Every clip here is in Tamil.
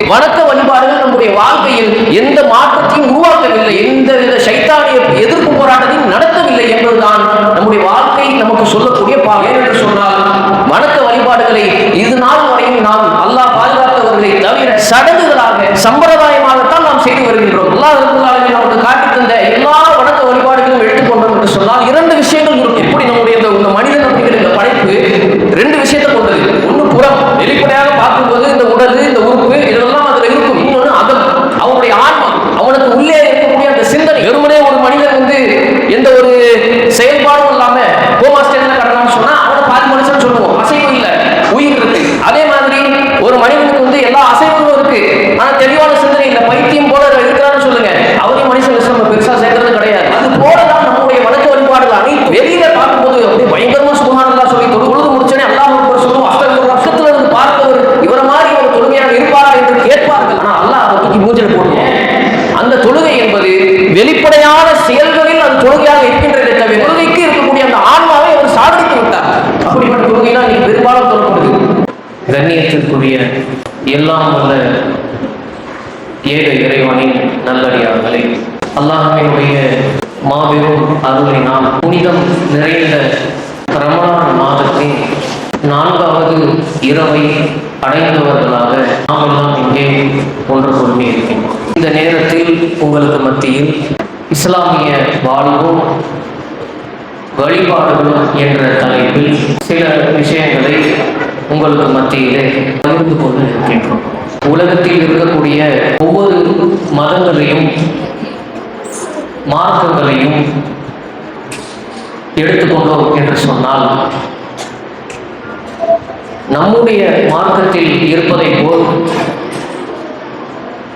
வணக்க வழிபாடுகள் நம்முடைய வாழ்க்கையில் எந்த மாற்றத்தையும் உருவாக்கவில்லை, எந்தவித சைத்தானிய எதிர்ப்பு போராட்டத்தையும் நடத்தவில்லை என்பதுதான் நம்முடைய வாழ்க்கை நமக்கு சொல்லக்கூடிய பாடம். ஏனென்று சொன்னால் வணக்க வழிபாடுகளை இது நாள் வரையும் நாம் அல்லாஹ் பாதுகாத்தவர்களை தவிர சடங்குகளாக சம்பிரதாயமாகத்தான் நாம் செய்து வருகின்றோம். அல்லாஹ் நமக்கு காட்டி தந்த எல்லா வணக்க வழிபாடுகளும் எடுத்துக்கொண்டோம் என்று சொன்னால் இரண்டு விஷயங்கள் இருக்கும். எப்படி நம்முடைய இந்த மனிதன் அப்படிங்கிற இந்த படைப்பு ரெண்டு விஷயத்தை கொண்டது. ஒன்று புறம், வெளிப்படையாக பார்க்கும்போது இந்த உடல், இந்த உறுப்பு இதெல்லாம் அதுல இருக்கும். இன்னொன்று அகம், அவனுடைய ஆன்மா, அவனுக்கு உள்ளே இருக்கக்கூடிய அந்த சிந்தனை. வெறுமனே ஒரு மனிதன் எந்த ஒரு செயல்பாடும் இல்லாம கோமா ஸ்டேஜ்ல கடலாம்னு சொன்னா அவனை பாதி மனுஷன் சொல்லுவோம், அசைவு இல்லை, உயிர் இருக்கு. அதே மாதிரி ஒரு மனிதனுக்கு எல்லா அசைவுகளும் இருக்கு, ஆனா தெளிவான சிந்தனை இல்லை, பைத்தியம் போல இருக்கிறான்னு சொல்லுங்க, அவரையும் மனுஷன் நம்ம பெருசா சேர்க்கறது கிடையாது. அது போலதான் நம்முடைய வணக்க வழிபாடுகள் அனைத்து வெளியில பார்க்கும்போது அப்படியே பயங்கரமா சுபஹானல்லாஹ் சொல்லி தொழுது முடிச்சனே அல்லாஹ் அக்பர் சொல்லுவோம், அஸ்தக்ஃபிருல்லாஹ், பக்கத்துல இருந்து பார்ப்பவர் இவரை மாதிரி ஒரு தொழுகையாக இருப்பாரா என்று கேட்பார்கள். ஆனா அல்லாஹ் அதை தூக்கி மூஞ்சில போடுவோம். அந்த தொழுகை என்பது வெளிப்படையான செயல்களில் அது தொழுகையாக இருக்கின்றதை தவிர தொழுகைக்கு இருக்கக்கூடிய அந்த ஆன்மாவை அவர் சாதித்து விட்டார். அப்படிப்பட்ட தொழுகை தான் இன்னைக்கு பெரும்பாலும் சொல்லப்படுது. கண்ணியத்திற்குரிய எல்லாம் வல்ல ஏக இறைவனின் நல்லடியார்களே, அல்லாஹ்வினுடைய மாபெரும் அருளினால் புனிதம் நிறைந்த ரமலான் மாதத்தின் 4வது இரவை அடைந்தவர்களாக நாமெல்லாம் இங்கே ஒன்று கொண்டு இருக்கின்றோம். இந்த நேரத்தில் உங்களுக்கு மத்தியில் இஸ்லாமிய வாழ்வும் வழிபாடுகளும் என்ற தலைப்பில் சில விஷயங்களை உங்களுக்கு மத்தியிலே பகிர்ந்து கொண்டு இருக்கின்றோம். உலகத்தில் இருக்கக்கூடிய ஒவ்வொரு மதங்களையும் மார்க்கங்களையும் எடுத்துக்கொண்டோம் என்று சொன்னால் நம்முடைய மார்க்கத்தில் இருப்பதை போல்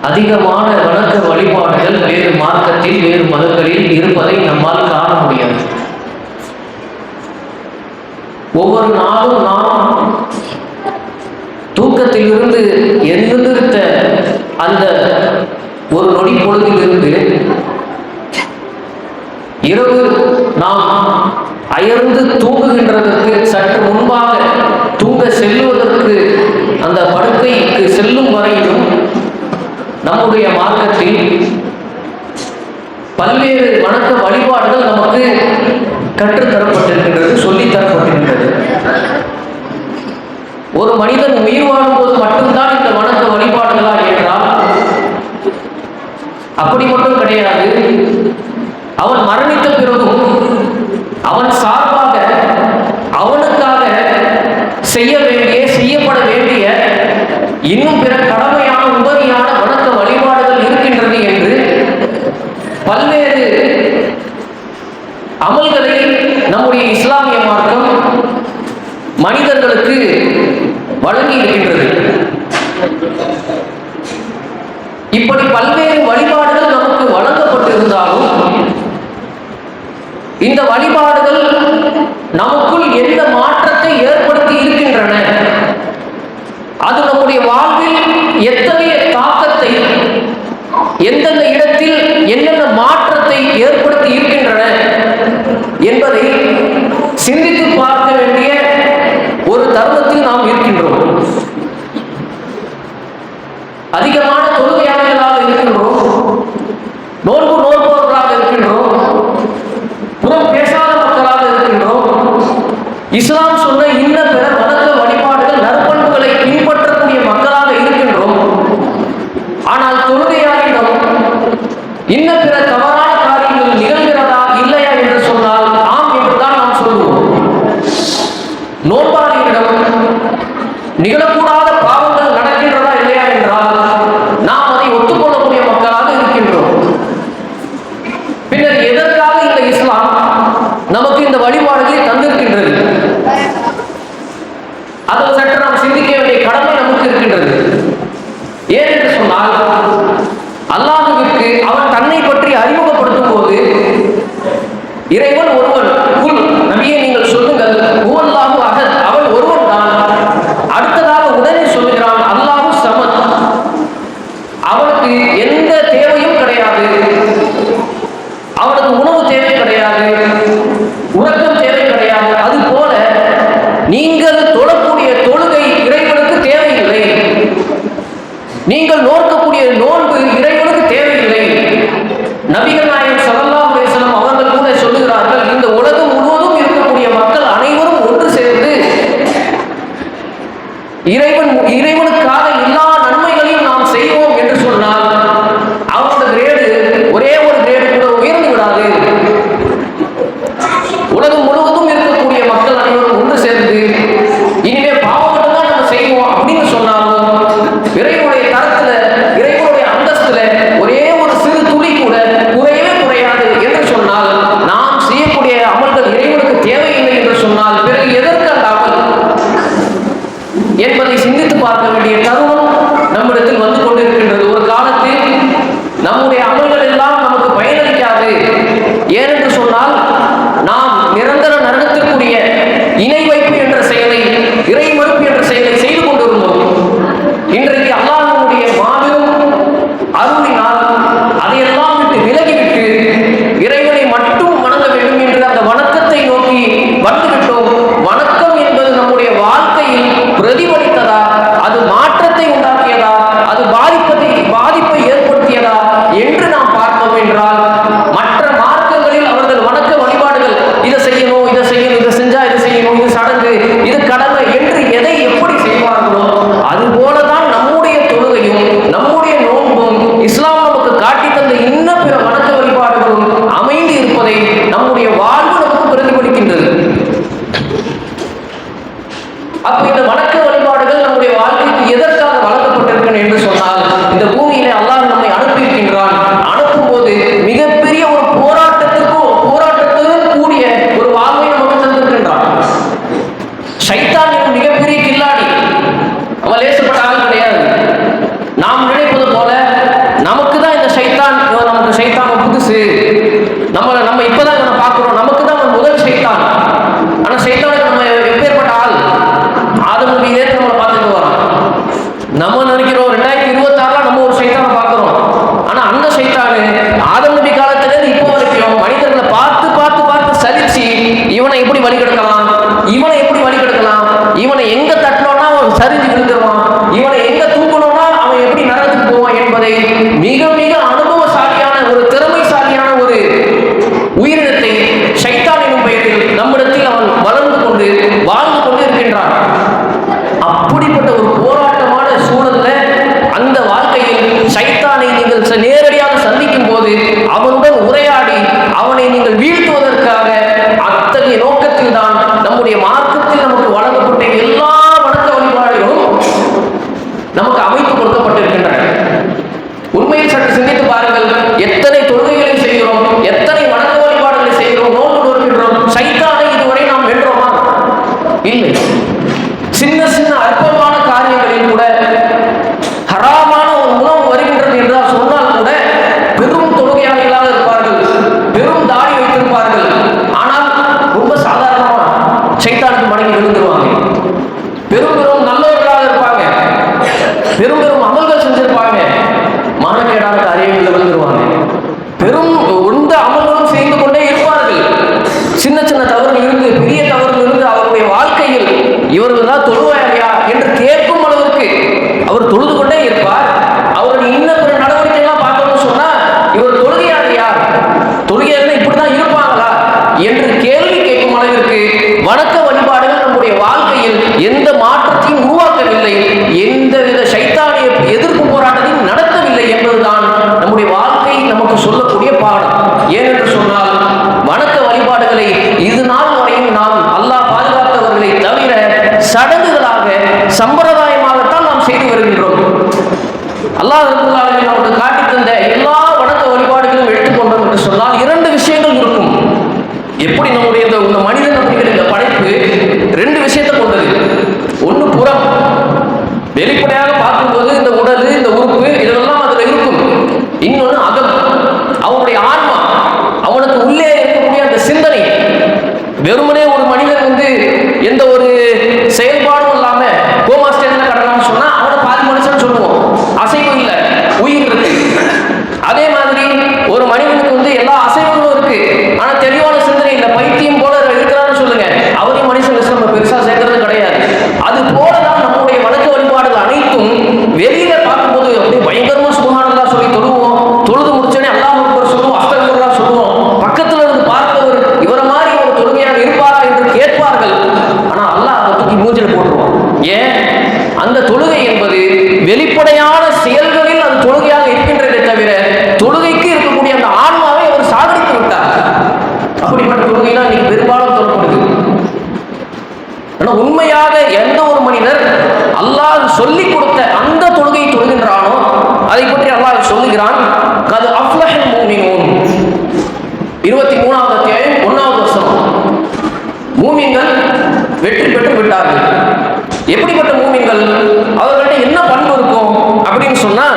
அதிகமான வணக்க வழிபாடுகள் வேறு மார்க்கத்தில் வேறு மதங்களில் இருப்பதை நம்மால் காண முடியாது. ஒவ்வொரு நாளும் நாம் தூக்கத்திலிருந்து எழுந்திருந்த அந்த ஒரு நொடி பொழுதிலிருந்து இரவு நாம் அயர்ந்து தூங்குகின்றதற்கு சற்று முன்பாக தூங்க செல்லுவதற்கு அந்த படுக்கைக்கு செல்லும் வரையிலும் நம்முடைய மார்க்கத்தில் பல்வேறு வணக்க வழிபாடுகள் நமக்கு கற்றுத்தரப்பட்டிருக்கின்றது, சொல்லித்தரப்பட்டிருக்கிறது. ஒரு மனிதன் உயிர் வாழும் போது மட்டும்தான் இந்த வணக்க வழிபாடுகளா என்றால் அப்படி மட்டும் கிடையாது. அவன் மரணித்த பிறகும் அவன் சார்பாக அவனுக்காக செய்யப்பட வேண்டிய இன்னும் பிற கடமையான உபரியான வணக்க வழிபாடுகள் இருக்கின்றது என்று பல்வேறு அமல்களை நம்முடைய இஸ்லாமிய மார்க்கம் மனிதர்களுக்கு வழங்கி இருக்கின்றது. இப்படி பல்வேறு வழிபாடுகள் நமக்கு வழங்கப்பட்டிருந்தாலும் இந்த வழிபாடுகள் நமக்குள் எந்த மாற்றத்தை ஏற்படுத்தி இருக்கின்றன, அது நம்முடைய வாழ்வில் எத்தகைய தாக்கத்தை, எந்தெந்த இடத்தில் என்னென்ன மாற்றத்தை ஏற்படுத்தி இருக்கின்றன என்பதை சிந்தித்து பார்க்க வேண்டிய ஒரு தருணத்தில் நாம் இருக்கின்றோம். அதிகமான தொழுகையாளர்களாக இருக்கின்றோம், நோன்பு நோற்பவர்களாக இருக்கின்றோம், புறம் பேசாத மக்களாக இருக்கின்றோம். இஸ்லாம் சொன்ன இன்ன பிற வணக்க வழிபாடுகள் நற்பண்புகளை பின்பற்றக்கூடிய மக்களாக இருக்கின்றோம். ஆனால் தொழுகையாளிடம் இன்ன பிற தவறான காரியங்கள் நிகழ்கிறதா இல்லையா என்று சொன்னால் ஆம் என்றுதான் நாம் சொல்லுவோம். நோன்பாளியிடம் நிகழக்கூடாத பாவங்கள் நடக்கின்றதா இல்லையா என்றால் நாம் அதை ஒத்துக்கொள்ளக்கூடிய மக்களாக இருக்கின்றோம். பின்னர் எதற்காக இந்த இஸ்லாம் நமக்கு இந்த வழிபாடுகளை தந்திருக்கின்றது? அதை சற்று நாம் சிந்திக்க வேண்டிய கடமை நமக்கு இருக்கின்றது. ஏனென்று சொன்னால் அல்லாஹ்விற்கு அவன் தன்னை பற்றி அறிமுகப்படுத்தும் போது இறைவன் ஒருவன், குல் நபியே நீங்கள் சொல்லுங்கள், ஹுவல்லாஹு அஹத், அவன் ஒருவன் தான். அடுத்ததாக உடனே சொல்லுகிறான் அல்லாஹு ஸமத், அவனுக்கு எந்த தேவையும் கிடையாது, அவனுக்கு உணவு தேவை கிடையாது, உறக்கம் தேவை கிடையாது. அது போல நீங்கள் தொழக்கூடிய தொழுகை இறைவனுக்கு தேவையில்லை. நீங்கள் மக்கள் நோக்கக்கூடிய நோன்பு இறைவனுக்கு தேவையில்லை. நபிகள் நாயகம் ஸல்லல்லாஹு அலைஹி வஸல்லம் அவர்கள் கூட சொல்லுகிறார்கள், இந்த உலகம் முழுவதும் இருக்கக்கூடிய மக்கள் அனைவரும் ஒன்று சேர்ந்து இறைவனுக்காக எல்லா நன்மைகளையும் நாம் செய்வோம் என்று சொன்னால் அவரோட கிரேடு ஒரே ஒரு கிரேடு கூட உயர்ந்து விடாது. உலகம் முழுவதும் இருக்கக்கூடிய மக்கள் அனைவரும் ஒன்று சேர்ந்து இனிமே பாவம் மட்டும்தான் நம்ம செய்வோம் அப்படின்னு சொன்னாலும் இறைவனுடைய தரத்துல, இறைவனுடைய அந்தஸ்துல ஒரே ஒரு சிறு துளி கூட குறையவே குறையாது என்று சொன்னால், நாம் செய்யக்கூடிய அமல்கள் இறைவனுக்கு தேவையில்லை என்று சொன்னால் பிறகு எதற்கு அந்த அமல் என்பதை சிந்தித்து பார்க்க வேண்டிய தருணம் நம்மிடத்தில் வந்து கொண்டிருக்கின்றது. ஒரு காலத்தில் நம்முடைய அமல்கள் எல்லாம் நமக்கு பயனளிக்காது. ஏனென்று சொன்னால் நாம் நிரந்தர நரகத்திற்குரிய இணை வைப்பு என்ற செயலை, இறை மறுப்பு என்ற செயலை செய்து கொண்டிருந்தோம். இன்றைக்கு அல்லாஹ்வுடைய மாபெரும் அருளினால் அதையெல்லாம் விட்டு விலகிவிட்டு இறைவனை மட்டும் வணங்க வேண்டும் என்று அந்த வணக்கத்தை நோக்கி வந்துவிட்டோம். வணக்கம் என்பது நம்முடைய வாழ்க்கையில் பிரதிபலித்ததா, அது மாற்றத்தை உண்டாக்கியதா, அது பாதிப்பை ஏற்படுத்தியதா என்று நாம் பார்த்தோம் என்றால், மற்ற மார்க்கங்களில் அவர்கள் வணக்க வழிபாடுகள் இதை செய்யணும், இதை செய்யணும், இதை செஞ்சா இதை செய்யணும், இது சடங்கு, இது கடமை என்று எதை எப்படி செய்வார்களோ அதுபோலதான் நம்முடைய தொழுகையும் நம்முடைய நோன்பும் இஸ்லாம் நமக்கு காட்டி தந்த இன்னும் பிற வணக்க வழிபாடுகளும் அமைந்து இருப்பதை நம்முடைய வாழ்வு நமக்கு பிரதிபலிக்கின்றது. அப்ப இந்த வணக்க வழிபாடுகள் நம்முடைய வாழ்க்கைக்கு எதற்காக வழங்கப்பட்டிருக்கின்றன என்று சொன்னால், இந்த பூமியிலே அல்லாஹ் நம்மை அனுப்பியிருக்கின்றான். அனுப்பும் போது மிகப்பெரிய ஒரு போராட்டத்துடன் கூடிய ஒரு வாழ்வை நமக்கு தந்திருக்கின்றான். ஷைத்தான் மிகப்பெரிய கில்லாடி, அவன் லேசப்பட்ட ஆள் கிடையாது. நாம் நினைப்பது போல நமக்கு தான் இந்த ஷைத்தான், நமக்கு ஷைத்தான் புதுசு, நம்ம இப்பதான் இவனை பார்க்கிறோம், நமக்கு தான் முதல் ஷைத்தான். ஆனா ஷைத்தானுக்கு நம்ம எப்பேற்பட்ட ஆள், ஆதம் நபியிலே நம்மளை பார்த்துட்டு வரோம். நம்ம நினைக்கிறோம் 2026 நம்ம ஒரு ஷைத்தானை பார்க்கிறோம். ஆனா அந்த ஷைத்தானு ஆதம் நபி காலத்திலிருந்து இப்போ வரைக்கும் மனிதர்களை பார்த்து சலிச்சு இவனை எப்படி வழிகெடுக்கலாம், இவனை எப்படி வழிகெடுக்கலாம், இவனை எங்க தட்டணும்னா அவன் சரிஞ்சு விழுந்துருவான், இவனை எங்க தூக்கணும்னா அவன் எப்படி நரகத்துக்கு போவான் என்பதை மிக மிக அனுபவசாலியான ஒரு திறமைசாலியான ஒரு உயிரினத்தை ஷைத்தான் எனும் பெயரில் நம்மிடத்தில் அவன் வளர்ந்து கொண்டு வாழ்ந்து கொண்டு இருக்கின்றான். அப்படிப்பட்ட ஒரு போராட்டமான சூழல்ல அந்த வாழ்க்கையில் ஷைத்தானை நீங்கள் நேரடியாக சந்திக்கும் போது அவனுடன் உரையாடி அவனை நீங்கள் வீழ்த்துவதற்காக அத்தகைய நோக்கத்தில் தான் நம்முடைய மார்க்கத்தில் நமக்கு வழங்கப்பட்ட எல்லா வணக்க வழிபாடுகளும் நமக்கு அமைத்து கொடுக்கப்பட்டிருக்கின்றன. உண்மையில் சற்று சிந்தித்து பாருங்கள், எத்தனை தொழுகைகளை செய்கிறோம், எத்தனை வணக்க வழிபாடுகளை செய்கிறோம், நோன்பு நோக்கின்றோம். ஷைத்தானை இதுவரை நாம் வென்றோமா? இல்லை. சின்ன சின்ன அற்பமான காரியங்களில் கூட ஹராமான ஒரு உணவு வருகின்றது என்றால் சொன்னால் கூட பெரும் தொழுகையாளிகளாக இருப்பார்கள், பெரும் தாடி வைத்திருப்பார்கள். ஆனால் ரொம்ப சாதாரணமா ஷைத்தானுக்கு மடங்கி விழுந்துருவாங்க. பெரும் நல்லவர்களாக இருப்பாங்க, பெரும் அமல்கள் செஞ்சிருப்பாங்க, மானக்கேடான காரியங்களில் விழுந்துருவாங்க. பெரும் உண்ட அமல்களும் செய்து கொண்டே இருப்பார்கள். சின்ன சின்ன தவறுகள் இருந்து பெரிய தவறுகள் இருந்து அவருடைய வாழ்க்கையில் இவர்கள் தான் தொழுவாயா என்று கேட்கும் அளவிற்கு அவர் தொழுது கொண்டே இருப்பார். அவருடைய இன்னும் பிற நடவடிக்கைலாம் பார்க்கணும்னு சொன்னா இவர் தொழுகையாளியா, தொழுகையாளர்கள் இப்படிதான் இருப்பாங்களா என்று கேள்வி கேட்கும் அளவிற்கு வணக்க வழிபாடுகள் நம்முடைய வாழ்க்கையில் எந்த மாற்றத்தையும் உருவாக்கவில்லை, எந்தவித ஷைத்தானிய எதிர்ப்பு போராட்டத்தையும் நடத்தவில்லை என்பதுதான் நம்முடைய வாழ்க்கை நமக்கு சொல்லக்கூடிய பாடம். ஏனென்று சொன்னால் வணக்க வழிபாடுகளை இது நாள் வரையும் நாம் அல்லாஹ் பாதுகாத்தவர்களை தவிர சடங்குகளாக சம்பிரதாயமாகத்தான் நாம் செய்து வருகின்றோம். அல்லாஹ் ரப்பல் ஆலமீன் நமக்கு காட்டி தந்த எல்லா வணக்க வழிபாடுகளும் எடுத்துக்கொண்டோம் என்று சொன்னால் 2 விஷயங்கள் இருக்கும். எப்படி நம்முடைய இந்த மனிதன் அப்படிங்கிற இந்த படைப்பு 2 விஷயத்தை கொண்டது. ஒன்று புறம், வெளிப்படையாக பார்க்கும்போது இந்த உடல், இந்த உறுப்பு இதெல்லாம் அதுல இருக்கும். இன்னொன்று அகம், அவனுடைய ஆன்மா, அவனுக்கு உள்ளே இருக்கக்கூடிய அந்த சிந்தனை. வெறுமனே ஒரு மனிதன் எந்த ஒரு செயல்பாடும் இல்லாம கோமா ஸ்டேஜ்ல கடனான்னு சொன்னா அவனை பாதி மனுஷன் சொல்லுவோம். அசைவு இல்லை, செயல்களில் அது தொழுகையாக இருக்கின்றதே தவிர தொழுகைக்கு இருக்கக்கூடிய அந்த ஆன்மாவை அவர் சாகரித்து விட்டார். அப்படிப்பட்ட தொழுகை தான் இன்னைக்கு பெரும்பாலும் தொழப்படுது. உண்மையாக எந்த ஒரு மனிதர் அல்லாஹ் சொல்லிக் கொடுத்த அந்த தொழுகை தொழுகின்றானோ அதை பற்றி அல்லாஹ் சொல்லுகிறான், கது அஃப்லஹல் மூமினூன் 23வது அத்தியாயம் 1வது வசனம். மூமின்கள் வெற்றி பெற்று விட்டார்கள். எப்படிப்பட்ட மூமின்கள்? அவர்கள்ட்ட என்ன பண்பு இருக்கும் அப்படின்னு சொன்னா,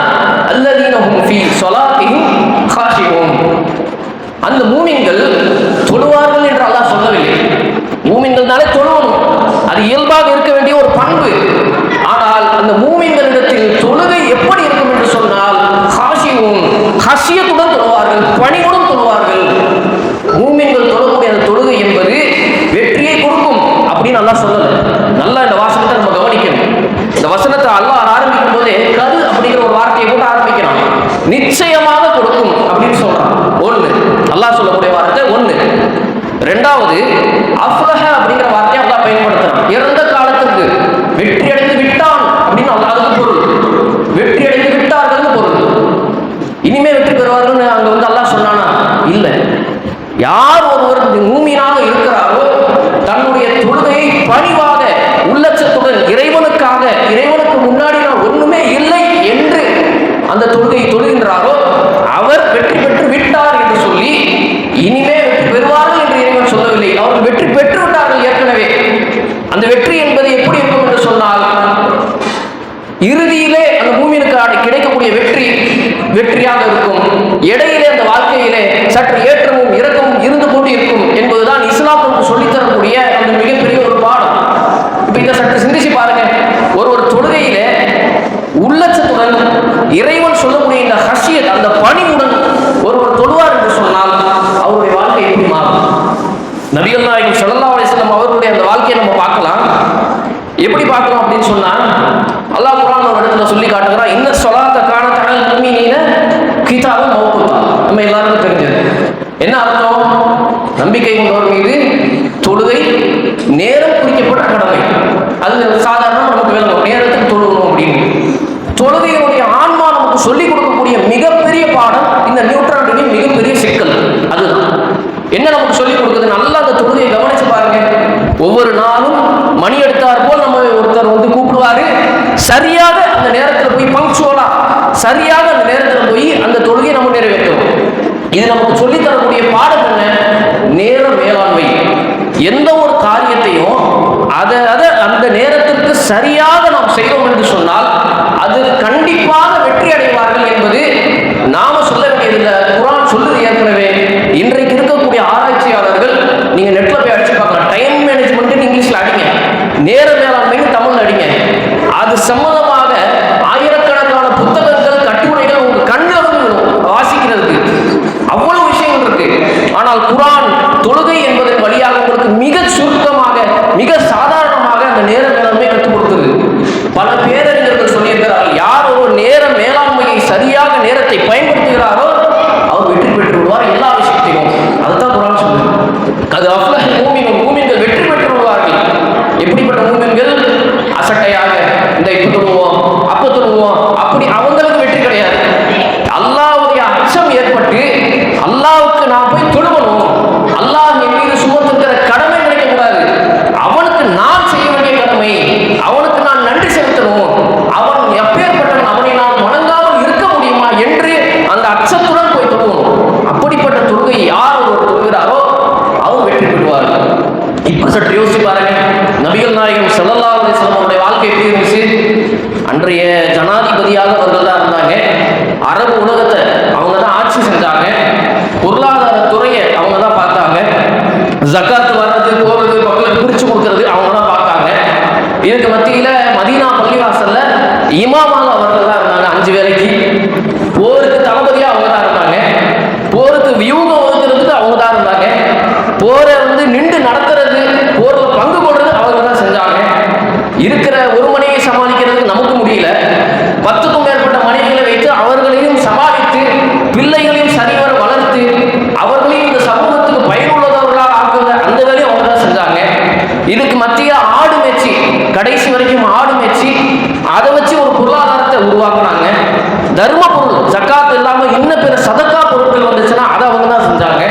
அல்லதீன ஹும் ஃபீ ஸலாத்திஹிம் காஷிஊன். அந்த மூமின்கள் தொழுவார்கள் என்று அல்லாஹ் சொல்லவில்லை. மூமின்கள்னாலே தொழுவணும், அது இயல்பாக இருக்க வேண்டிய ஒரு பண்பு. ஆனால் அந்த மூமின்களிடத்தில் தொழுகை எப்படி இருக்கும் என்று சொன்னால், காஷிஊன், ஹஷியத்துடன் தொழுவார்கள், பணிவுடன் தொழுவார்கள். மூமின்கள் தொழக்கூடிய அந்த தொழுகை என்பது வெற்றியை கொடுக்கும் அப்படின்னு அல்லாஹ் சொல்லல. நல்லா இந்த வாசனத்தை நம்ம கவனிக்கணும். இந்த வசனத்தை அல்லாஹ் ஆரம்பிக்கும் போதே கது அப்படிங்கிற ஒரு வார்த்தையை போட்டு ஆரம்பிக்கிறான். நிச்சயமாக கொடுக்கும் அப்படின்னு சொல்றான். ஒண்ணு அல்லாஹ் சொல்லக்கூடிய வார்த்தை ஒண்ணு. ரெண்டாவது அஃப்லஹ அப்படிங்கிற வார்த்தையை அல்லாஹ் பயன்படுத்துறான். இறந்த காலத்துக்கு வெற்றி அடைந்து விட்டான் அப்படின்னு அதுக்கு பொருள். வெற்றி அடைந்து விட்டார்கள் பொருள். இனிமே வெற்றி பெறுவார்கள் அங்க வந்து அல்லாஹ் சொன்னானா? இல்லை. யார் ஒருவர் மூமினாக இருக்கிறாரோ தன்னுடைய தொழுகையை பணிவாக உள்ளச்சத்துடன் இறைவனுக்காக, இறைவனுக்கு முன்னாடி நான் ஒண்ணுமே இல்லை என்று அந்த தொழுகையை தொழுகின்றாரோ அவர் வெற்றி பெற்று விட்டார் என்று சொல்லி இனிமே வெற்றி பெறுவார்கள் என்று இறைவன் சொல்லவில்லை. அவர்கள் வெற்றி பெற்று விட்டார்கள் ஏற்கனவே. அந்த வெற்றி என்பது எப்படி இருக்கும் என்று சொன்னால், இறுதியிலே அந்த மூமினுக்கு கிடைக்கக்கூடிய வெற்றியாக இருக்கும். இடையிலே அந்த வாழ்க்கையிலே சற்று ஏற்றமும் இறக்கமும் இருந்து கொண்டு இருக்கும் என்பதுதான் இஸ்லாம் நமக்கு சொல்லித்தரக்கூடிய அந்த மிகப்பெரிய ஒரு பாடம். இப்ப இதை சற்று சிந்திச்சு பாருங்க. ஒரு தொழுகையிலே உள்ளச்சத்துடன் இறைவன் சொல்லக்கூடிய இந்த ஹஷியத், அந்த பணிவுடன் ஒருவர் தொழுவார் என்று சொன்னால் அவருடைய வாழ்க்கை எப்படி மாறும்? நபிகள் நாயகம் ஸல்லல்லாஹு அலைஹி வஸல்லம் அவர்களுடைய அந்த வாழ்க்கையை நம்ம பார்க்கலாம். எப்படி பார்க்கலாம் அப்படின்னு சொன்னா, அல்லாஹ் குர்ஆன் ஒரு இடத்துல சொல்லி காட்டுகிறான், இன்ன ஸலாத்த கானத் அலல் முஃமினீன கிதாபன் மவ்கூதா. நம்ம எல்லாருக்கும் தெரிஞ்சது. என்ன அர்த்தம்? நம்பிக்கை கொண்டவர் மீது தொழுகை நேரம் குறிக்கப்பட்ட கடமை. அது சாதாரண நமக்கு விளங்கும், நேரத்துக்கு தொழுகணும் அப்படின்னு. தொழுகையினுடைய ஆன்மா நமக்கு சொல்லிக் கொடுக்கக்கூடிய மிகப்பெரிய பாடம் இந்த நியூட்ரானுடைய மிகப்பெரிய சிக்கல். அதுதான் என்ன நமக்கு சொல்லிக் கொடுக்குது. நல்லா அந்த தொழுகையை கவனிச்சு பாருங்க. ஒவ்வொரு நாளும் மணி எடுத்தார் போல் நம்ம ஒருத்தர் வந்து கூப்பிடுவாரு. சரியாக அந்த நேரத்தில் போய் பங்க்சுவலா சரியாக அந்த நேரத்தில் போய் அந்த தொழுகையை நம்ம நிறைவேற்றணும். இது நமக்கு சொல்லித் தரக்கூடிய பாடம் என்ன? நேர மேலாண்மை. எந்த ஒரு காரியத்தையும் அதை அந்த நேரத்திற்கு சரியாக நாம் செய்தோம் என்று சொன்னால் அது கண்டிப்பாக வெற்றி அடைவார்கள் என்பது நாம சொல்ல வேண்டியதில்லை. குர்ஆன் சொல்லுது ஏற்கனவே. இன்றைக்கு இருக்கக்கூடிய ஆராய்ச்சியாளர்கள் நீங்க நெட்ல போய் அடிச்சு பார்க்கலாம். டைம் மேனேஜ்மெண்ட் இங்கிலீஷ்ல அடிங்க, நேர மேலாண்மைன்னு தமிழ்ல அடிங்க. அது சம்பந்தமாக ஆயிரக்கணக்கான புத்தகங்கள், கட்டுரைகள் உங்க கண்ணில் வந்து வாசிக்கிறதுக்கு அவ்வளவு விஷயங்கள் இருக்கு. ஆனால் குர்ஆன் தொழுகை என்பதன் வழியாக உங்களுக்கு மிக சுருக்கமாக, மிக சாதாரணமாக அந்த நேர மேலாண்மை கற்றுக் கொடுத்தது. பல பேரறிஞர்கள் சொல்லியிருக்கிறார்கள், யார் ஒரு நேர மேலாண்மையை சரியாக நேரத்தை பயன்படுத்துகிறாரோ அவர் வெற்றி பெற்று விடுவார் எல்லா விஷயத்தையும். அதுதான் குர்ஆன் சொல்லுது. அது அஃப்லஹல் மூமினூன், மூமின்கள் வெற்றி பெற்று விடுவார்கள். எப்படிப்பட்ட மூமின்கள்? அசட்டையாக இந்த இப்ப தொழுவோம் அப்ப தொழுவோம் அப்படி அவங்களுக்கு வெற்றி கிடையாது. அல்லாஹ்வுடைய அச்சம் ஏற்பட்டு அல்லாஹ்வுக்கு நான் போய் தொழுவணும், அல்லாஹ் என் மீது சுமத்துகிற கடமை நினைக்கக்கூடாது, அவனுக்கு நான் செய்ய வேண்டிய கடமை, அவனுக்கு நான் நன்றி செலுத்தணும், அவன் எப்பேற்பட்டவன், அவனை நான் வணங்காமல் இருக்க முடியுமா என்று அந்த அச்சத்துடன் போய் தொழுவணும். அப்படிப்பட்ட தொழுகை யார் ஒரு தொழுகிறாரோ அவர் வெற்றி பெறுவார்கள். இப்ப சற்று யோசிச்சு பாருங்க. நபிகள் நாயகம் ஸல்லல்லாஹு அலைஹி வஸல்லம் அவருடைய வாழ்க்கை எப்படி இருந்துச்சு? அன்றைய ஜனாதிபதியாக அவர்கள் தான் இருந்தாங்க. அரபு உலகத்தை அவங்க தான் ஆட்சி செஞ்சாங்க. பொருளாதார துறையை அவங்க தான் பார்த்தாங்க. ஜகாத் வர்றது போறது மக்களுக்கு பிரிச்சு கொடுக்கறது அவங்க தான் பார்த்தாங்க. இதுக்கு மத்தியில மதீனா பள்ளிவாசல்ல இமாமாக அவர்கள் தான் இருந்தாங்க. 5 வேளைக்கு போருக்கு தளபதியா அவங்க தான் இருந்தாங்க. போருக்கு வியூகம் ஒதுக்குறதுக்கு அவங்க தான் இருந்தாங்க. போரை வந்து நின்று நடத்துறது, போர்ல பங்கு கொள்றது அவங்க தான் செஞ்சாங்க. இருக்கிற ஒரு மனைவியை சமாளிக்கிறதுக்கு நமக்கு முடியல. 10க்கும் மேற்பட்ட மனைவிகளை வைத்து அவர்களையும் சமாளித்து பிள்ளைகளையும் சரிவர வளர்த்து அவர்களையும் இந்த சமூகத்துக்கு பயனுள்ளவர்களாக ஆக்குற அந்த வேலையை அவங்க தான் செஞ்சாங்க. இதுக்கு மத்திய ஆடு மேய்ச்சி, கடைசி வரைக்கும் ஆடு மேய்ச்சி அதை வச்சு ஒரு பொருளாதார தர்ம பொருள் ஜக்காத் இல்லாம இன்னும் பிற சதக்கா பொருட்கள் வந்துச்சுன்னா அதை அவங்க தான் செஞ்சாங்க.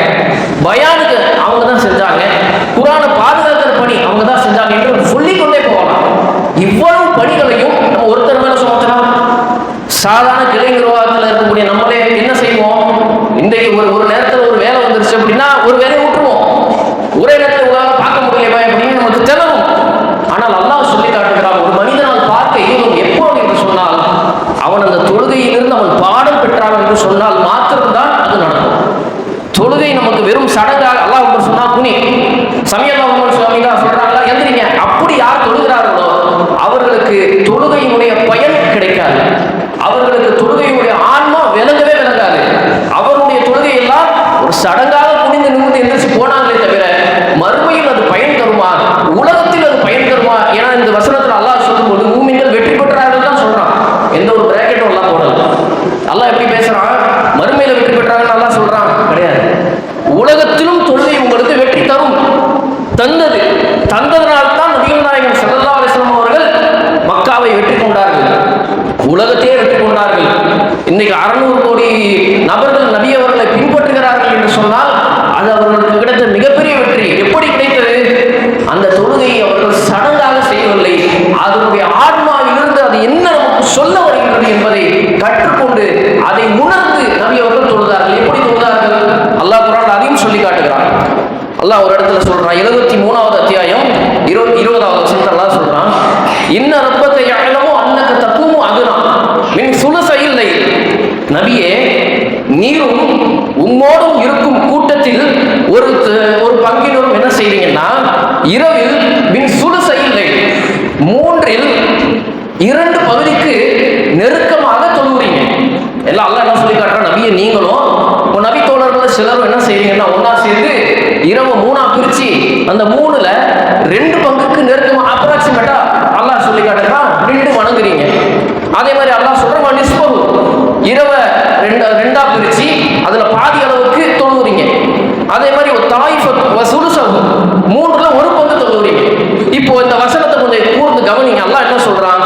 பயானுக்கு அவங்க தான் செஞ்சாங்க. குர்ஆனை பாதுகாக்கிற பணி அவங்க தான் செஞ்சாங்க என்று சொல்லிக்கொண்டே போகலாம். இவ்வளவு பணிகளையும் நம்ம ஒருத்தர் மேல சுமத்தலாம். சாதாரண கிளை நிர்வாகத்தில் இருக்கக்கூடிய நம்மளே என்ன செய்வோம்? இன்றைக்கு ஒரு நேரத்தில் ஒரு வேலை வந்துருச்சு அப்படின்னா ஒரு வேலையை விட்டுருவோம். ஒரே நேரத்தில் உங்களால் பார்க்க முடியலையா அப்படின்னு நமக்கு திணறும். ஆனால் அல்லாஹ் சொல்லி காட்டுகிறான், ஒரு மனிதனால் பார்க்க இயலும் எப்போ என்று சொன்னால் அவன் அந்த தொழுகையிலிருந்து அவன் பாடம் பெற்றான் என்று சொன்னால் மாத்திரம்தான் அது நடக்கும். தொழுகை நமக்கு வெறும் சடங்காக அல்லாஹ் சொன்னா குனி சமயல்லாஹு சுவாமிகளா சொல்றாங்களா எந்திரிங்க, அப்படி யார் தொழுகிறார்களோ அவர்களுக்கு தொழுகையினுடைய பயன் கிடைக்காது. அவர்களுக்கு தொழுகையுடைய ஆன்மா விளங்கவே விளங்காது. அவருடைய தொழுகை எல்லாம் ஒரு சடங்காக குனிந்து நிமிர்ந்து எந்திரிச்சு போனாங்களே தவிர மறுமையில் அது பயன் தருமா, உலகத்தில் அது பயன் தருமா? ஏன்னா இந்த வசனத்தில் அல்லாஹ் சொல்லும்போது மூமின்கள் வெற்றி பெற்றார்கள் தான் சொல்றான். எந்த ஒரு பிராக்கெட்டும் எல்லாம் போடல. அல்லாஹ் எப்படி பேசுறான்? மறுமையில வெற்றி பெற்றாங்கன்னு அல்லாஹ் சொல்றான் கிடையாது. உலகத்திலும் தொழுகை உங்களுக்கு வெற்றி தரும். தந்ததனால்தான் நபிகள் நாயகம் ஸல்லல்லாஹு அலைஹி வஸல்லம் அவர்கள் மக்காவை வெற்றி கொண்டார்கள், உலகத்தையே வெற்றி கொண்டார்கள். இன்னைக்கு 600 கோடி நபர்கள் நபி அவர்களை பின்பற்றுகிறார்கள் என்று சொன்னால் அது அவர்களுக்கு கிடைத்த மிகப்பெரிய வெற்றி. எப்படி கிடைத்தது? அந்த தொழுகையை அவர்கள் சடங்காக செய்யவில்லை. அதனுடைய ஆன்மாவிலிருந்து அது என்ன நமக்கு சொல்ல வருகிறது என்பதை கற்றுக்கொண்டு அதை உணர்ந்து நபி அவர்கள் தொழுதார்கள். எப்படி தொழுதார்கள்? அல்லாஹ் குர்ஆன் அதையும் சொல்லி காட்டுகிறான். அல்லாஹ் ஒரு இடத்துல சொல்றான், 73வது அத்தியாயம் 20வது வசனத்துல அல்லாஹ் சொல்றான், இன்ன ரப்பக யஅலமு அன்னக தகூமு அதுனா மின் சுலுஸைல் லைல். நபியே, நீரும் உம்மோடும் இருக்கும் கூட்டத்தில் ஒரு பங்கினரும் என்ன செய்றீங்கன்னா இரவில் மின் சுலுஸைல் லைல், மூன்றில் 2 பகுதிக்கு நெருக்கமாக தொழுகிறீங்க. எல்லாம் அல்லாஹ் என்ன சொல்லி காட்டுறான், நபியை நீங்களும் நபி தோழர்கள் சிலரும் என்ன செய்றீங்கன்னா ஒன்னா சேர்ந்து இரவு 3ஆ பிரிச்சு அந்த 3ல 2 பங்குக்கு நெருக்கமா அப்ராக்சிமேட்டா அல்லாஹ் சொல்லி காட்டுறான் 2 வணங்குறீங்க. அதே மாதிரி அல்லாஹ் சொல்றான் நிஸ்பஹு, இரவை 2ஆ பிரிச்சு அதுல பாதி அளவுக்கு தொழுகிறீங்க. அதே மாதிரி ஒரு தாயிஃபத் வசுலுஸஹு, 3ல 1 பங்கு தொழுகிறீங்க. இப்போ இந்த வசனத்தை கொஞ்சம் கூர்ந்து கவனிங்க. அல்லாஹ் என்ன சொல்றான்?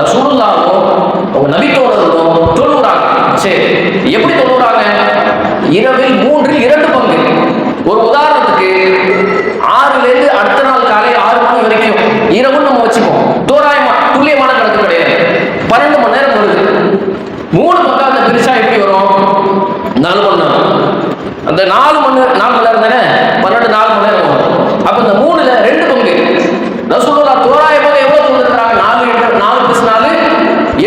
ரசூலுல்லாஹும் அவங்க நபி தோழர்களும் தொழுகிறாங்க. சரி, எப்படி தொழுகிறாங்க? இரவில் 3ல் 2 பங்கு. ஒரு உதாரணத்துக்கு 6லேருந்து அடுத்த நாள் காலை 6 மணி வரைக்கும் இரவு நம்ம வச்சுப்போம். தோராயமா துல்லியமான கணக்கு கிடையாது. 12 மணி நேரம் வருது. 3 பங்காக பிரிச்சா எப்படி வரும்? 4 மணி நேரம். அந்த 4 மணி நேரம் தானே 12, 4 மணி நேரம் வரும். அப்ப இந்த 3ல 2 பங்கு ரசூலுல்லாஹ் தோராயமாக எவ்வளவு சொல்லிருக்காங்க? 4 + 4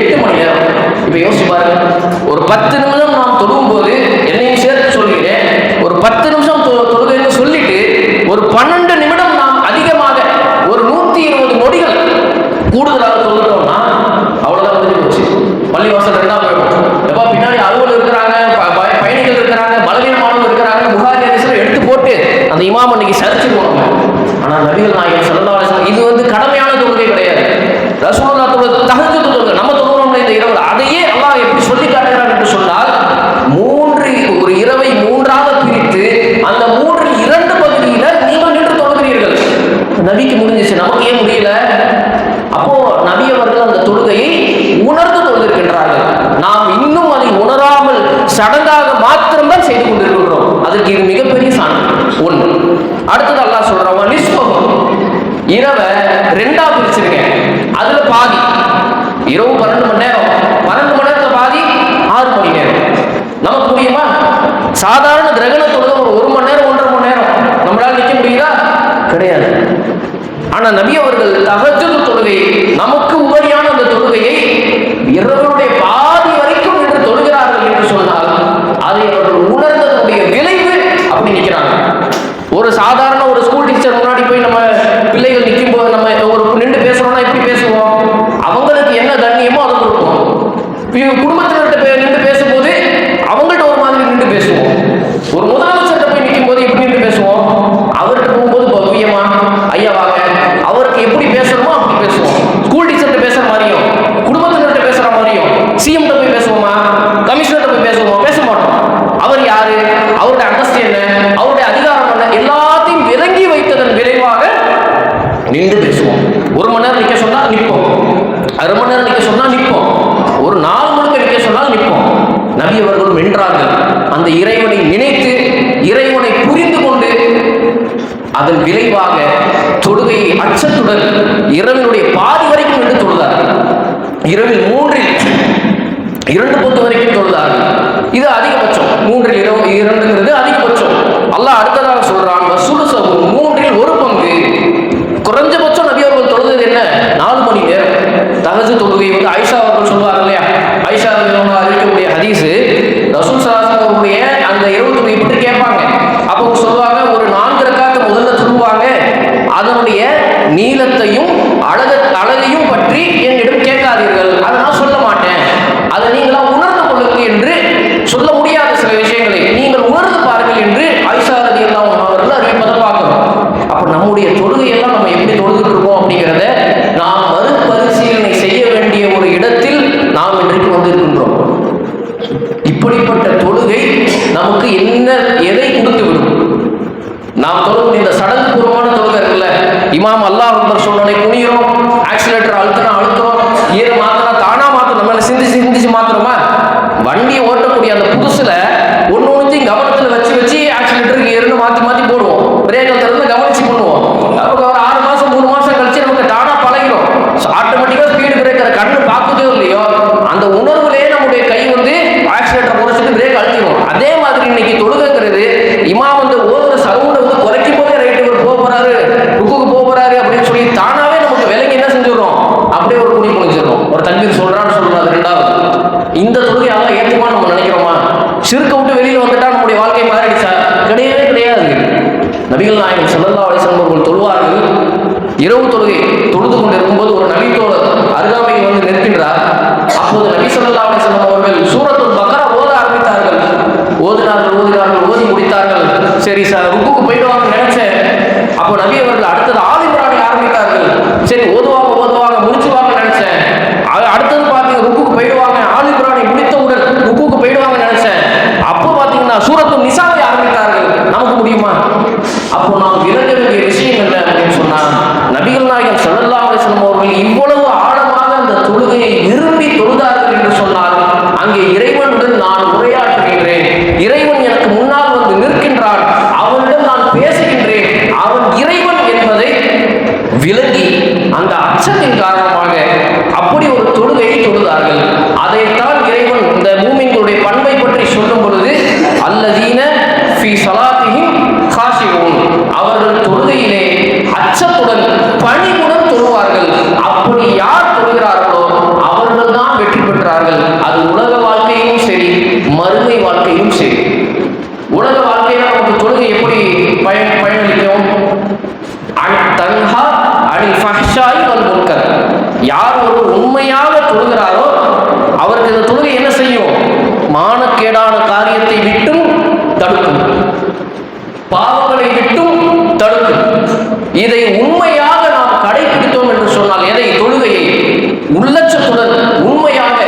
8 மணி நேரம். இப்ப யோசிச்சு பாருங்க, ஒரு 10 நிமிஷம் நாம் தொழும் போது என்னையும் சேர்த்து சொல்கிறேன், ஒரு 10 நிமிஷம் தொழுகைன்னு சொல்லிட்டு ஒரு 12 நிமிடம் நாம் அதிகமாக ஒரு 120 நொடிகள் கூடுதலாக தொழுகிறோம்னா அவ்வளவுதான் முடிஞ்சு போச்சு. பள்ளிவாசல் 2ஆ போயிடும். எப்ப பின்னாடி அலுவலர் இருக்கிறாங்க, பயணிகள் இருக்கிறாங்க, பலவீனமானவர்கள் இருக்கிறாங்க, புகாரி ஹதீஸ்ல எடுத்து போட்டு அந்த இமாம் அன்னைக்கு சரிச்சிடுவாங்க. ஆனா நபிகள் நாயகம் ஸல்லல்லாஹு அலைஹி வஸல்லம் இது வந்து கடமையான தொழுகை கிடையாது. ரசூலுல்லாஹ் தொழுகை தஹஜ்ஜுத் தொழுகை. நம்ம தொழுகிறோம்ல இந்த இரவு, அதையே அல்லாஹ் எப்படி சொல்லி காட்டுகிறார் என்று சொன்னால் ஒரு இரவை 3ஆக பிரித்து அந்த 3ல் 2 பகுதியில நீங்கள் நின்று தொழுகிறீர்கள். நபிக்கு முடிஞ்சிச்சு, நமக்கு ஏன் முடியல? அப்போ நபி அவர்கள் அந்த தொழுகையை உணர்ந்து தொழுகின்றார்கள். நாம் இன்னும் அதை உணராமல் சடங்காக மாத்திரம்தான் செய்து கொண்டிருக்கிறோம். அதற்கு இது மிகப்பெரிய சான்று. 1. அடுத்தது அல்லாஹ் சொல்றான் நிஸ்பஹு, இரவை 2ஆ பிரிச்சிருங்க. அதுல பாதி இரவு 12 மணி நேரம், 12 மணி நேரத்துல பாதி 6 மணி நேரம். நமக்கு முடியுமா? சாதாரண கிரகண தொழுகை ஒரு 1 மணி நேரம் 1.5 மணி நேரம் நம்மளால நிற்க முடியுதா? கிடையாது. ஆனா நபி அவர்கள் தஹஜ்ஜுத் தொழுகை, நமக்கு உபரியான அந்த தொழுகையை இரவுடைய பாதி வரைக்கும் நின்று தொழுகிறார்கள் என்று சொன்னால் அதை அவர்கள் உணர்ந்ததுடைய விளைவு அப்படி நிற்கிறாங்க. ஒரு சாதாரண ஒரு ஸ்கூல் டீச்சர் முன்னாடி போய் நம்ம பிள்ளைகள் நிற்கும் போது நம்ம ஒரு நின்று பேசுறோம்னா எப்படி பேசுவோம்? அவங்களுக்கு என்ன கண்ணியமோ அதை கொடுப்போம். குடும்பத்தினர்கிட்ட நின்று பேசும்போது அவங்கள்ட்ட ஒரு மாதிரி நின்று பேசுவோம். ஒரு முதலமைச்சர்கிட்ட போய் நிற்கும் போது எப்படி நின்று பேசுவோம்? அவர்கிட்ட போகும்போது பவ்யமா ஐயா வாங்க, அவர்கிட்ட அந்த இறைவனை நினைத்து இறைவனை புரிந்து கொண்டு அதன் விளைவாக தொழுகையை அச்சத்துடன் இரவினுடைய பாதி வரைக்கும் என்று தொழுதார்கள். இரவில் 2 பங்கு வரைக்கும் தொழுதார்கள். இது அதிகபட்சம். 2 அதிகபட்சம். அல்லாஹ் அடுத்ததாக சொல்றான், வசுலுசஹு 1/3 பங்கு. குறைஞ்சபட்சம் நபி அவர்கள் தொழுது என்ன? 4 மணி நேரம். தஹஜ்ஜுத் தொழுகை வந்து ஆயிஷா அவர்கள் சொல்வாங்க இல்லையா, ஆயிஷா ரலியல்லாஹு அன்ஹா அறிவிக்கக்கூடிய ஹதீஸ், ரசூல் ஸல்லல்லாஹு அலைஹி வஸல்லம் அந்த இரவு தொழுகை பற்றி கேட்பாங்க. அப்போ சொல்லுவாங்க, ஒரு 4 ரக்காத் முதல்ல சொல்லுவாங்க, அதனுடைய நீளத்தையும் அழகையும் பற்றி என்னிடம் கேட்காதீர்கள், அதை நான் சொல்ல மாட்டேன், அதை நீங்களா உணர்ந்து கொள்ளுங்கள் என்று சொல்ல முடியாத சில விஷயங்களை நீங்கள் உணர்ந்து பாருங்கள் என்று ஆயிஷா ரலியல்லாஹு அன்ஹா அவர்கள் அறிவிப்பதை பார்க்கிறோம். அப்போ நம்முடைய தொழுகையெல்லாம் நம்ம எப்படி தொழுதுட்டு இருக்கோம் அப்படிங்கிறத நாம் மறுபரிசீலனை செய்ய வேண்டிய ஒரு இடத்தில் நாம் இன்றைக்கு வந்திருக்கின்றோம். இப்படிப்பட்ட தொழுகை நமக்கு எதை கொடுத்து விடும்? நாம் தொழும் இந்த சடங்கு பூர்வமான தொழுகை இருக்குல்ல, இமாம் அல்லாஹ் அக்பர் சொன்னோடனே குனிகிறோம், ஆக்சிலேட்டர் அழுத்துறோம், ஏறு மாத்தினா தானா மாத்திரம், நம்ம சிந்திச்சு மாத்திரமா? வண்டியை ஓட்டக்கூடிய அந்த புதுசுல ஒன்றையும் கவனத்தில் வச்சு ஆக்சிலேட்டருக்கு ஏறுன்னு மாற்றி போடுவோம், பிரேக்கை திறந்து கவனிச்சு பண்ணுவோம். அப்போ ஒரு 6 மாதம் 3 மாதம் கழிச்சு நமக்கு தானா பழகிடும். ஆட்டோமேட்டிக்காக ஸ்பீடு பிரேக்கரை கண்ணு பார்க்குதோ இல்லையோ, அந்த உணர்வுலேயே நம்முடைய கை வந்து ஆக்சிலேட்டரை குறைச்சிட்டு பிரேக் அழுத்திடும். அதே மாதிரி இன்னைக்கு தொழுகைங்கிறது இமாம் வந்து ஓதுற சவுண்டை வந்து குறைக்கும் போதே ரைட்டு போறாரு, ருக்குக்கு போறாரு அப்படின்னு சொல்லி தானாவே நமக்கு விலங்கி என்ன செஞ்சிடறோம், அப்படியே ஒரு குனி குனிச்சிடறோம். ஒரு தக்பீர் சொல்றான்னு சொல்றாரு. 2வது, இந்த தொழுகை எல்லாம் ஏற்றுமா நம்ம நினைக்கிறோமா? சிறுக்க விட்டு வெளியில வந்துட்டா நம்முடைய வாழ்க்கை மாறிடுச்சா? கிடையாது. நபிகள் நாயகம் ஸல்லல்லாஹு அலைஹி வஸல்லம் அவர்கள் தொழுவார்கள். இரவு தொழுகை தொழுது கொண்டு இருக்கும்போது ஒரு நபி தோழர் அருகாமையில் வந்து நிற்கின்றார். அப்போது நபி ஸல்லல்லாஹு அலைஹி வஸல்லம் அவர்கள் சூரத்துல் பக்ரா ஓத ஆரம்பித்தார்கள். ஓதி முடித்தார்கள். சரி சார், ருக்குக்கு போயிடுவாங்கன்னு நினைச்சேன். அப்போ நபி அவர்கள் அடுத்தது ஆல் இம்ரானை ஆரம்பித்தார்கள். சரி ஓதுவாங்க முடிச்சுவாங்கன்னு நினைச்சேன். அடுத்தது பார்த்தீங்க ருக்குக்கு போயிடுவாங்க, ஆல் இம்ரானை முடித்தவுடன் ருக்குக்கு போயிடுவாங்கன்னு நினைச்சேன். அப்போ பார்த்தீங்கன்னா சூரத்துல் நிசாவை ஆரம்பித்தார்கள். நமக்கு முடியுமா? அப்போ நாம் விளங்க வேண்டிய விஷயம் என்ன அப்படின்னு சொன்னா, நபிகள் நாயகம் ஸல்லல்லாஹு அலைஹி வஸல்லம் அவர்கள் இவ்வளவு ஆழமாக அந்த தொழுகையை விரும்பி தொழுதார்கள் என்று சொன்னால், அங்கே இறைவனுடன் நான் உரையாற்றுகின்றேன், இறைவன் எனக்கு முன்னால் வந்து நிற்கின்றான், அவனிடம் நான் பேசுகின்றேன், அவன் இறைவன் என்பதை விளங்கி அந்த அச்சத்தின் காரணமாக அப்படி ஒரு தொழுகையை தொழுதார்கள். அதைத்தான் இறைவன் இந்த மூமின்களுடைய பண்பை பற்றி சொல்லும் பொழுது, அல்லதீன ஃபீ ஸலாத்திஹிம் காஷிஊன், அவர்கள் தொழுகையிலே அச்சத்துடன் பணிவுடன் தொழுவார்கள். அப்படி யார் தொழுகிறார்களோ அவர்கள் தான் வெற்றி பெற்றார்கள். அது உலக வாழ்க்கையிலும் சரி, மறுமை வாழ்க்கையிலும் சரி. உலக வாழ்க்கையில நமக்கு தொழுகை எப்படி பயனளிக்கும்? தன்ஹா அனில் ஃபஹ்ஷாஇ வல் முன்கர். யார் ஒரு உண்மையாக தொழுகிறாரோ அவருக்கு இந்த தொழுகை என்ன செய்யும்? மானக்கேடான காரியத்தை விட்டும் தடுக்கும், பாவங்களை விட்டும் தடுக்கும். இதை உண்மையாக நாம் கடைபிடித்தோம் என்று சொன்னால், எதை? தொழுகையை உள்ளச்சத்துடன் உண்மையாக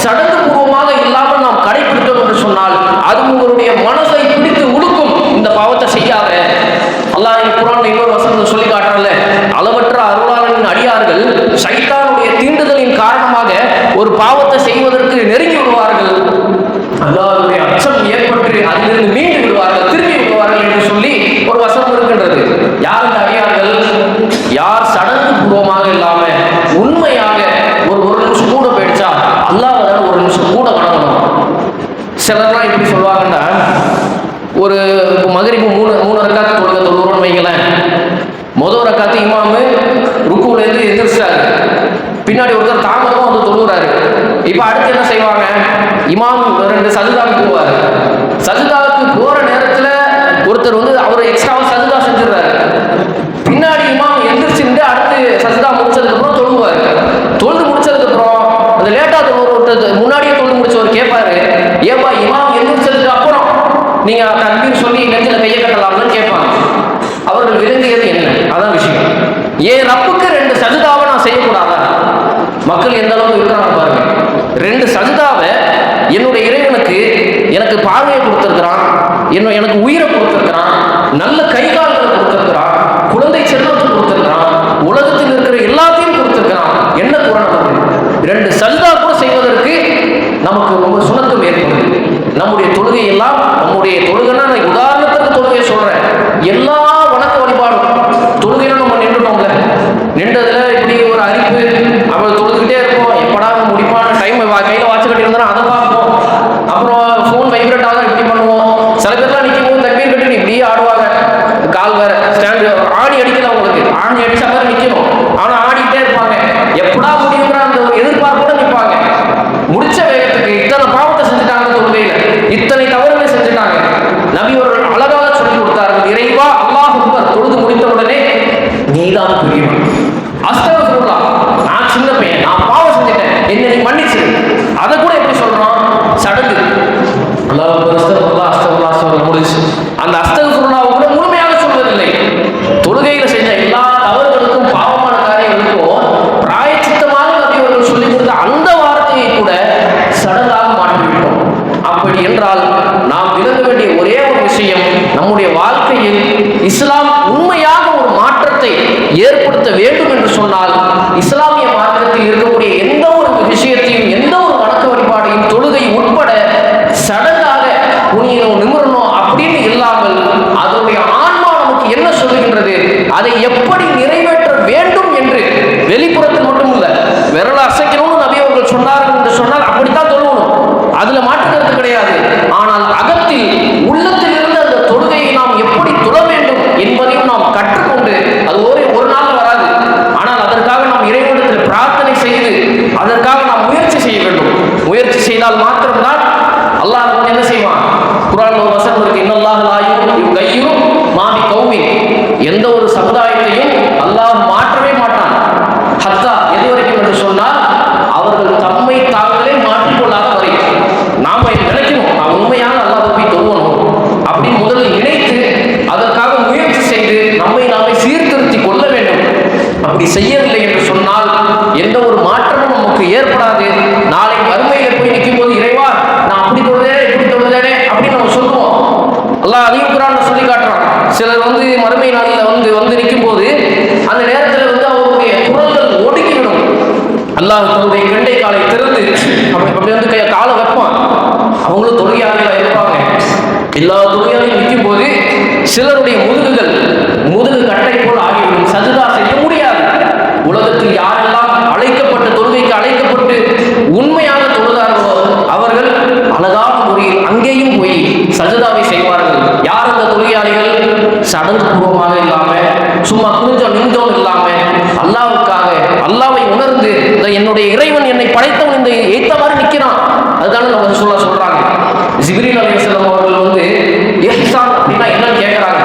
சடங்கு பூர்வமாக இல்லாமல் நாம் கடைபிடித்தோம் என்று சொன்னால், அது உங்களுடைய மனசை பிடித்து உடுக்கும். இந்த பாவத்தை செய்யாத. அல்லாஹ் குர்ஆன்ல இன்னொரு வசனத்தை சொல்லி காட்டுறல, அளவற்ற அருளாளனின் அடியார்கள் ஷைத்தானுடைய தீண்டுதலின் காரணமாக ஒரு பாவத்தை செய்வதற்கு நெருங்கி விடுவார்கள். அல்லாஹ்வுடைய அச்சம் ஏற்பட்டு அதிலிருந்து மீண்டு விடுவார்கள், திரும்பி விடுவார்கள் என்று சொல்லி ஒரு வசனம் இருக்கின்றது. யார் இந்த அடியார்கள்? யார் சடங்கு பூர்வமாக இல்லாம உண்மையாக ஒரு நிமிஷம் கூட போயிடுச்சா அல்லாஹ் ஒரு நிமிஷம் கூட வணங்கணும். சிலர்லாம் எப்படி சொல்லுவாங்கன்னா, ஒரு மகரிபு 3 ரக்காத்து தொழுகிறோம்னு வைங்களேன். முதல் ரக்காத்து இமாமு ருக்குலேருந்து எந்திரிச்சாரு, பின்னாடி ஒருத்தர் தாமதமாக வந்து தொழுகிறாரு. இப்போ அடுத்து என்ன செய்வாங்க? இமாம் 2 சஜிதாவுக்கு போவார். சஜிதாவுக்கு போகிற நேரத்தில் ஒருத்தர் வந்து அவர் எக்ஸ்ட்ராவாக சஜிதா செஞ்சிடறாரு. பின்னாடி இமாம் எந்திரிச்சுட்டு அடுத்து சஜிதா முடிச்சதுக்கப்புறம் தொழுவார். தொழுது முடிச்சதுக்கப்புறம் அந்த லேட்டாக தொழுவது முன்னாடியே தொழுது முடிச்சவர் கேட்பாரு, ஏப்பா இமாம் எந்திரிச்சதுக்கு அப்புறம் நீங்கள் தக்பீர் சொல்லி நெஞ்சில் கையை கட்டலாம்னு கேட்பாங்க. அவர்கள் விளங்கியது என்ன? அதான் விஷயம். ஏன் ரப்புக்கு 2 சஜிதாவை நான் செய்யக்கூடாதா? மக்கள் எந்த அளவுக்கு இருக்கிறாங்க பாருங்க. 2 சஜிதாவை என்னுடைய இறைவனுக்கு எனக்கு பார்வையை கொடுத்திருக்கிறான், எனக்கு உயிரை கொடுத்திருக்கிறான், நல்ல கை கால்களை கொடுத்திருக்கிறான், குழந்தை செல்வத்தை கொடுத்திருக்கிறான், உலகத்தில் இருக்கிற எல்லாத்தையும் கொடுத்திருக்கிறான். என்ன குறை நமக்கு? 2 சஜிதா கூட செய்வதற்கு நமக்கு ரொம்ப சுணக்கம் ஏற்படுது. நம்முடைய தொழுகை எல்லாம், நம்முடைய தொழுகைன்னா நான் உதாரணத்துக்கு தொழுகையை சொல்றேன், எல்லா வணக்க வழிபாடும் தொழுகையில நம்ம நின்றுட்டோம்ல, நின்றதுல இப்படி ஒரு அறிவு அவள் தொழுதுகிட்டே இருப்போம், எப்படா முடிப்பான டைம் கையில வாட்ச் கட்டி இருந்தாலும் அதை பார்ப்போம், அப்புறம் ஃபோன் வைப்ரேட் ஆகும், இப்படி பண்ணுவோம். சில பேர்லாம் நிற்கும் போது தக்பீர் கட்டி இப்படியே ஆடுவாங்க, கால் வேற ஸ்டாண்டு ஆணி அடிக்கல, அவங்களுக்கு ஆணி அடிச்சா மாதிரி நிற்கணும், ஆனா ஆடிக்கிட்டே இருப்பாங்க, எப்படா முடியுங்கிற அந்த எதிர்பார்ப்போட நிற்பாங்க. முடிச்ச வேகத்துக்கு இத்தனை பாவத்தை செஞ்சுட்டாங்க, தொழுகையில இத்தனை தவறுகளை செஞ்சுட்டாங்க. நபி அவர்கள் அழகாக சொல்லி கொடுத்தார்கள், இறைவா அல்லாஹ் அக்பர், தொழுது முடித்த உடனே நீதான் பெரியவன், அஸ்தக்ஃபிருல்லாஹ், நான் சின்ன பையன், நான் பாவம் செஞ்சுட்டேன், என்ன நீ மன்னிச்சு. அதை கூட எப்படி சொல்றோம், சடங்கு அல்லாஹ் அக்பர் அஸ்தக்ஃபிருல்லாஹ் அஸ்தக்ஃபிருல்லாஹ் சொல்ல முடிச்சு, அந்த அஸ்தக்ஃபிருல்லாஹ் கூட முழுமையாக சொல்வதில்லை. தொழுகையில செஞ்ச எல்லா தவறுகளுக்கும் பாவமான காரியங்களுக்கும் பிராயச்சித்தமாக நபி அவர்கள் சொல்லிக் கொடுத்த அந்த வார்த்தையை கூட சடங்காக மாற்றிவிட்டோம். அப்படி என்றால் நாம் விளங்க வேண்டிய ஒரே ஒரு விஷயம், நம்முடைய வாழ்க்கையில் இஸ்லாம் உண்மையாக ஒரு மாற்றத்தை ஏற்படுத்த வேண்டும் என்று சொன்னால், இஸ்லாமிய மார்க்கத்தில் இருக்கக்கூடிய எந்த ஒரு விஷயத்தையும், எந்த ஒரு வணக்க வழிபாடையும், தொழுகை உட்பட சடங்காக குனியணும் நிமிரணும் அப்படின்னு இல்லாமல், அதனுடைய ஆன்மா நமக்கு என்ன சொல்லுகின்றது, அதை எப்படி நிறைவேற்ற வேண்டும் என்று வெளிப்புறத்தில் மட்டும் இல்ல, விரல அசைக்கணும்னு நபி அவர்கள் சொன்னார்கள் என்று சொன்னால் அப்படித்தான் தொழுவணும், அதுல மாற்றுகிறது கிடையாது. ஆனால் அகத்தில் உள்ளத்தில் இருந்து அந்த தொழுகையை நாம் எப்படி தொழ வேண்டும் என்பதையும் நாம் கற்றுக்கொண்டு, அது ஒரு நாள் வராது, ஆனால் அதற்காக நாம் இறைவனிடத்தில் பிரார்த்தனை செய்து அதற்காக நாம் முயற்சி செய்ய வேண்டும். முயற்சி செய்தால் மாத்திரம்தான் அல்லாஹ் வந்து என்ன செய்வான். குர்ஆன்ல ஒரு வசனம் இருக்கு, இன்னல்லாஹ் லா யுகையிரு மா பி கௌமின், எந்த ஒரு சமுதாயத்தையும் அல்லாஹ் மாற்றவே மாட்டான், ஹத்தா எது வரைக்கும் என்று சொன்னால் அவர்கள் தம்மை தாங்களே மாற்றிக்கொள்ளாத வரை. நாம நினைக்கணும், நான் உண்மையான அல்லாஹ்வை போய் தொழுவணும் அப்படின்னு முதலில் நினைத்து அதற்காக முயற்சி செய்து நம்மை நாமே சீர்திருத்திக் கொள்ள வேண்டும். அப்படி செய்யவில்லை என்று சொன்னால் எந்த ஒரு மாற்றமும் நமக்கு ஏற்படாது. நாளை வறுமையில போய் நிற்கும் போது, இறைவா நான் அப்படி தொழுதேனே இப்படி தொழுதேனே அப்படின்னு நம்ம சொல்லுவோம். அல்லாஹ் அதையும் குர்ஆன்ல சொல்லி காட்டுறான். சிலர் வந்து மறுமை நாளில் வந்து நிற்கும் போது அந்த நேரத்தில் வந்து அவருடைய குரல்கள் ஒடுக்கிவிடும். அல்லாஹ் தன்னுடைய கெண்டை காலை திறந்து அப்படி வந்து காலை வைப்பான். அவங்களும் தொழுகையாளிகளா இருப்பாங்க. எல்லா தொழுகையாளையும் நிற்கும் போது சிலருடைய முதுகு கட்டை போல் ஆகிவிடும், சஜ்தா செய்ய முடியாது. உலகத்தில் யாரெல்லாம் தொழுகைக்கு அழைக்கப்பட்டு உண்மையாக தொழுதார்களோ அவர்கள் அழகான முறையில் அங்கேயும் போய் சஜ்தாவை செய்வார்கள். யார் அந்த தொழுகையாளிகள்? சடங்கு பூர்வமாக இல்லாம, சும்மா குனிஞ்சோம் நின்றோம் இல்லாம, அல்லாஹ்வுக்காக அல்லாஹ்வை உணர்ந்து, என்னுடைய இறைவன் என்னை படைத்தவன் இந்த ஏத்த மாதிரி நிற்கிறான். அதுதானே நம்ம சொல்றாங்க. ஜிப்ரீல் அலைஹிஸ்ஸலாம் அவர்கள் வந்து இஹ்சான் அப்படின்னா என்னன்னு கேட்கிறாங்க.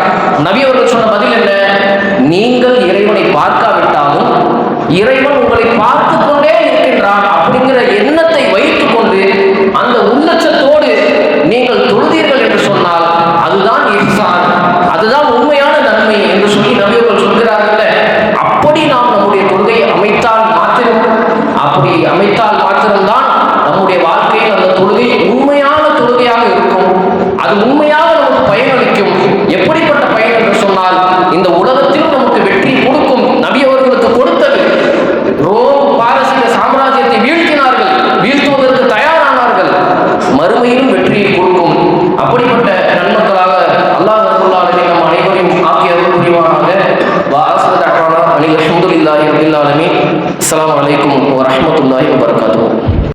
நபி அவர்கள் சொன்ன பதில் என்ன? நீங்கள் இறைவனை பார்க்காவிட்டாலும் இறைவன் உங்களை பார்த்து கொண்டே இருக்கின்றான் அப்படிங்கிற எண்ணத்தை வைத்துக் கொண்டு அந்த உள்ளச்சத்தோடு நீங்கள் தொழுதீர்கள் என்று சொன்னால் அதுதான் இஹ்சான், அதுதான் உண்மையான நன்மை என்று சொல்லி நபி அவர்கள் சொல்கிறார்கள். அப்படி நாம் நம்முடைய தொழுகையை அமைத்தால் மாத்திரம்தான் நம்முடைய வாழ்க்கையில் அந்த தொழுகை உண்மையான தொழுகையாக இருக்கும். அது உண்மையாக நமக்கு பயனளிக்கும். எப்படிப்பட்ட பயன் என்று சொன்னால், இந்த உலகத்திலும் நமக்கு வெற்றி கொடுக்கும். நபி அவர்களுக்கு கொடுத்தது, ரோம் பாரசீக சாம்ராஜ்யத்தை வீழ்த்தினார்கள், வீழ்த்துவதற்கு தயாரானார்கள், மறுமையிலும் வெற்றியை கொடுக்கும். அப்படிப்பட்ட நன்மக்களாக அல்லாஹ் ரப்பல் ஆலமீன் நம் அனைவரையும் ஆக்கி அருள் புரிவானாக. வஆஸிரு தஅவானா அனில் ஹம்துலில்லாஹி ரப்பில் ஆலமீன். அஸ்ஸலாமு அலைக்கும் வரஹ்மத்துல்லாஹி வபரகாத்துஹு.